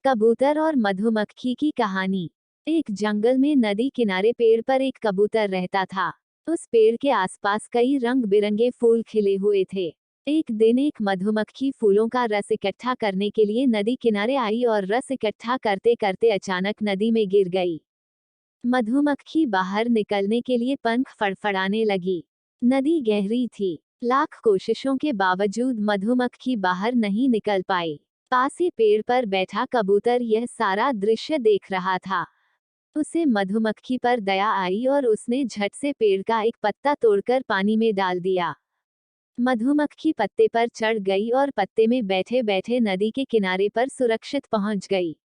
कबूतर और मधुमक्खी की कहानी। एक जंगल में नदी किनारे पेड़ पर एक कबूतर रहता था। उस पेड़ के आसपास कई रंग बिरंगे फूल खिले हुए थे। एक दिन एक मधुमक्खी फूलों का रस इकट्ठा करने के लिए नदी किनारे आई और रस इकट्ठा करते करते अचानक नदी में गिर गई। मधुमक्खी बाहर निकलने के लिए पंख फड़फड़ाने लगी। नदी गहरी थी। लाख कोशिशों के बावजूद मधुमक्खी बाहर नहीं निकल पाई। पास ही पेड़ पर बैठा कबूतर यह सारा दृश्य देख रहा था। उसे मधुमक्खी पर दया आई और उसने झट से पेड़ का एक पत्ता तोड़कर पानी में डाल दिया। मधुमक्खी पत्ते पर चढ़ गई और पत्ते में बैठे बैठे नदी के किनारे पर सुरक्षित पहुंच गई।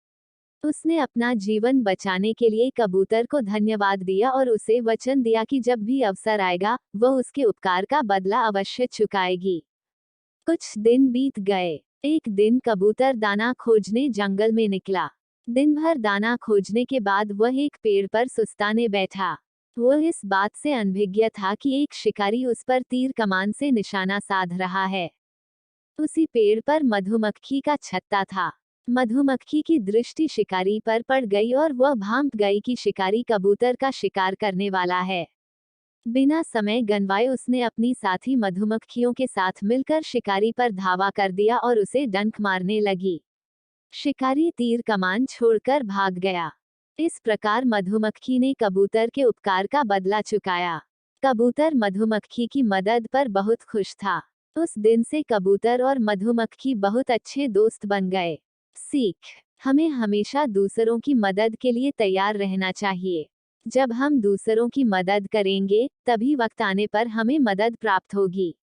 उसने अपना जीवन बचाने के लिए कबूतर को धन्यवाद दिया और उसे वचन दिया कि जब भी अवसर आएगा वह उसके उपकार का बदला अवश्य चुकाएगी। कुछ दिन बीत गए। एक दिन कबूतर दाना खोजने जंगल में निकला। दिन भर दाना खोजने के बाद वह एक पेड़ पर सुस्ताने बैठा। वह इस बात से अनभिज्ञ था कि एक शिकारी उस पर तीर कमान से निशाना साध रहा है। उसी पेड़ पर मधुमक्खी का छत्ता था। मधुमक्खी की दृष्टि शिकारी पर पड़ गई और वह भांप गई कि शिकारी कबूतर का शिकार करने वाला है। बिना समय गंवाए उसने अपनी साथी मधुमक्खियों के साथ मिलकर शिकारी पर धावा कर दिया और उसे डंक मारने लगी। शिकारी तीर कमान छोड़कर भाग गया। इस प्रकार मधुमक्खी ने कबूतर के उपकार का बदला चुकाया। कबूतर मधुमक्खी की मदद पर बहुत खुश था। उस दिन से कबूतर और मधुमक्खी बहुत अच्छे दोस्त बन गए। सीख: हमें हमेशा दूसरों की मदद के लिए तैयार रहना चाहिए। जब हम दूसरों की मदद करेंगे तभी वक्त आने पर हमें मदद प्राप्त होगी।